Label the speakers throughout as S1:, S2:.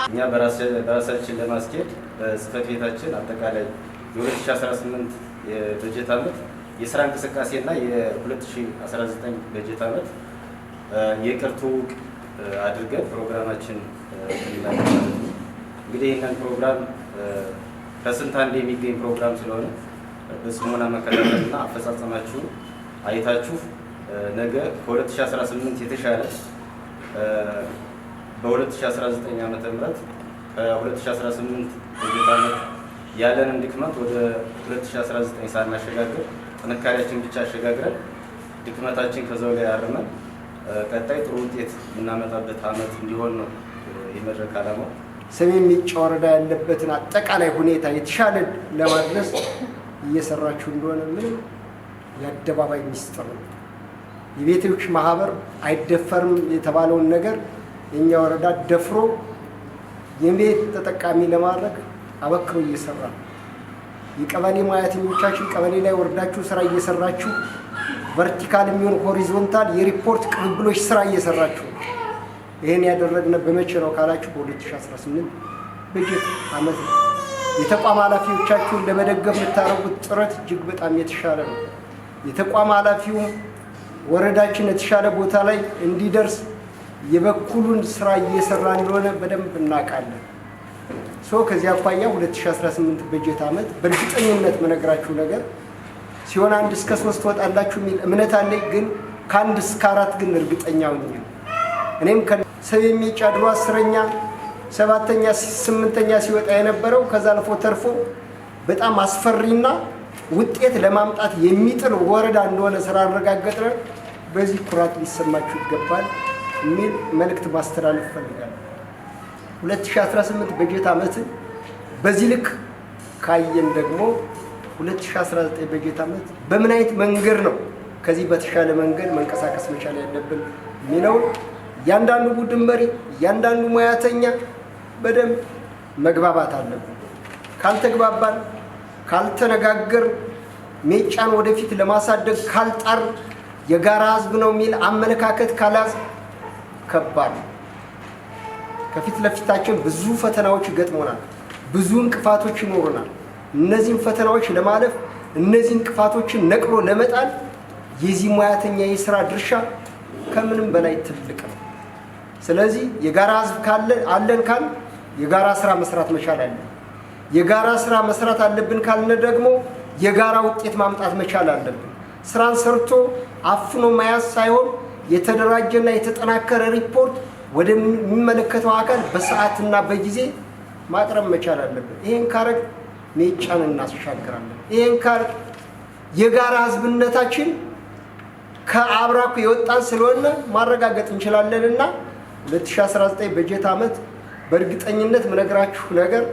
S1: እኛ በራሳችን ለማስኬድ በጽህፈት ቤታችን አጠቃላይ የ2018 የበጀት ዓመት የስራ እንቅስቃሴና የ2019 በጀት ዓመት የቅር ትውውቅ አድርገን ፕሮግራማችን እንግዲህ ይህንን ፕሮግራም ከስንት አንድ የሚገኝ ፕሮግራም ስለሆነ በጽሞና መከታተልና አፈጻጸማችሁ አይታችሁ ነገ ከ2018 የተሻለ በ2019 ዓመተ ምህረት ከ2018 በጀት ዓመት ያለንን ድክመት ወደ 2019 ሳናሸጋግር ጥንካሬያችን ብቻ አሸጋግረን ድክመታችን ከዛው ላይ አርመን ቀጣይ ጥሩ ውጤት የምናመጣበት ዓመት እንዲሆን ነው የመድረክ ዓላማው።
S2: ሰሜን ሜጫ ወረዳ ያለበትን አጠቃላይ ሁኔታ የተሻለ ለማድረስ እየሰራችሁ እንደሆነ ምንም የአደባባይ ሚስጥር ነው። የቤቶች ማህበር አይደፈርም የተባለውን ነገር የኛ ወረዳ ደፍሮ የቤት ተጠቃሚ ለማድረግ አበክሮ እየሰራ ነው። የቀበሌ ሙያተኞቻችን ቀበሌ ላይ ወርዳችሁ ስራ እየሰራችሁ ቨርቲካል የሚሆን ሆሪዞንታል የሪፖርት ቅብብሎች ስራ እየሰራችሁ ይሄን ያደረግነው በመቼ ነው ካላችሁ በ2018 በጀት ዓመት ነው። የተቋም ኃላፊዎቻችሁን ለመደገፍ የምታደርጉት ጥረት እጅግ በጣም የተሻለ ነው። የተቋም ኃላፊው ወረዳችን የተሻለ ቦታ ላይ እንዲደርስ የበኩሉን ስራ እየሰራ እንደሆነ በደንብ እናውቃለን። ከዚህ አኳያ 2018 በጀት ዓመት በእርግጠኝነት መነግራችሁ ነገር ሲሆን 1 እስከ 3 ወጣላችሁ የሚል እምነት አለኝ። ግን ከ1 እስከ 4 ግን እርግጠኛ ነኝ። እኔም ከሰሜን ሜጫ ድሮ 10ኛ 7ኛ 8ኛ ሲወጣ የነበረው ከዛ አልፎ ተርፎ በጣም አስፈሪና ውጤት ለማምጣት የሚጥር ወረዳ እንደሆነ ስራ አረጋግጠን በዚህ ኩራት ሊሰማችሁ ይገባል የሚል መልእክት ማስተላለፍ ፈልጋለሁ። 2018 በጀት ዓመት በዚህ ልክ ካየን ደግሞ 2019 በጀት ዓመት በምን አይነት መንገድ ነው ከዚህ በተሻለ መንገድ መንቀሳቀስ መቻል ያለብን የሚለው እያንዳንዱ ቡድን መሪ እያንዳንዱ ሙያተኛ በደንብ መግባባት አለብን። ካልተግባባን ካልተነጋገር ሜጫን ወደፊት ለማሳደግ ካልጣር የጋራ ህዝብ ነው የሚል አመለካከት ካላዝ ከባድ ነው። ከፊት ለፊታችን ብዙ ፈተናዎች ይገጥሙናል፣ ብዙ እንቅፋቶች ይኖሩናል። እነዚህን ፈተናዎች ለማለፍ እነዚህ እንቅፋቶችን ነቅሎ ለመጣል የዚህ ሙያተኛ የስራ ድርሻ ከምንም በላይ ትልቅ ነው። ስለዚህ የጋራ ህዝብ አለን ካል የጋራ ስራ መስራት መቻል አለን። የጋራ ስራ መስራት አለብን ካልን ደግሞ የጋራ ውጤት ማምጣት መቻል አለብን። ስራን ሰርቶ አፍኖ መያዝ ሳይሆን የተደራጀና የተጠናከረ ሪፖርት ወደሚመለከተው አካል በሰዓትና በጊዜ ማቅረብ መቻል አለብን። ይሄን ካረግ ሜጫን እናሻግራለን። ይሄን ካረግ የጋራ ህዝብነታችን ከአብራኩ የወጣን ስለሆነ ማረጋገጥ እንችላለንና 2019 በጀት ዓመት በእርግጠኝነት መነግራችሁ ነገር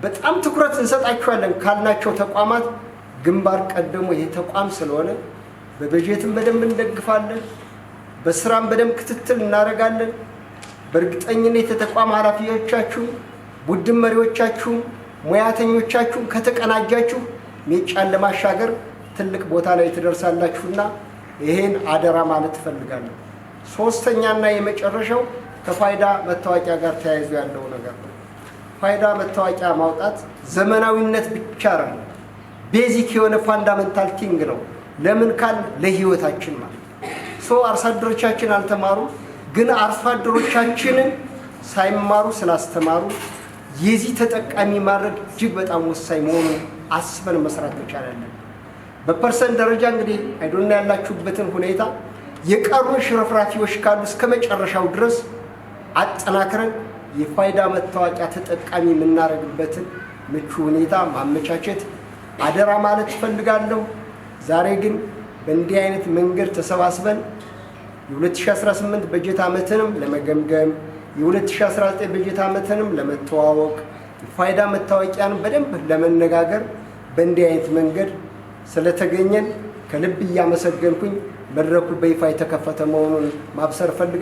S2: በጣም ትኩረት እንሰጣችኋለን ካልናቸው ተቋማት ግንባር ቀደሙ ይሄ ተቋም ስለሆነ በበጀትም በደንብ እንደግፋለን፣ በስራም በደንብ ክትትል እናደርጋለን። በእርግጠኝነት የተቋም ኃላፊዎቻችሁ ቡድን መሪዎቻችሁ ሙያተኞቻችሁ ከተቀናጃችሁ ሜጫን ለማሻገር ትልቅ ቦታ ላይ ትደርሳላችሁና ይሄን አደራ ማለት እፈልጋለሁ። ሶስተኛና የመጨረሻው ከፋይዳ መታወቂያ ጋር ተያይዞ ያለው ነገር ነው። ፋይዳ መታወቂያ ማውጣት ዘመናዊነት ብቻ አይደለም፣ ቤዚክ የሆነ ፋንዳሜንታል ቲንግ ነው። ለምን ካል ለህይወታችን ማለት አርሶ አደሮቻችን አልተማሩ፣ ግን አርሶ አደሮቻችንን ሳይማሩ ስላስተማሩ የዚህ ተጠቃሚ ማድረግ እጅግ በጣም ወሳኝ መሆኑን አስበን መስራት መቻል አለብን። በፐርሰንት ደረጃ እንግዲህ አይዶና ያላችሁበትን ሁኔታ የቀሩ ሽረፍራፊዎች ካሉ እስከ መጨረሻው ድረስ አጠናክረን የፋይዳ መታወቂያ ተጠቃሚ የምናደርግበትን ምቹ ሁኔታ ማመቻቸት አደራ ማለት እፈልጋለሁ። ዛሬ ግን በእንዲህ አይነት መንገድ ተሰባስበን የ2018 በጀት ዓመትንም ለመገምገም የ2019 በጀት ዓመትንም ለመተዋወቅ የፋይዳ መታወቂያን በደንብ ለመነጋገር በእንዲህ አይነት መንገድ ስለተገኘን ከልብ እያመሰገንኩኝ መድረኩ በይፋ የተከፈተ መሆኑን ማብሰር ፈልጋለሁ።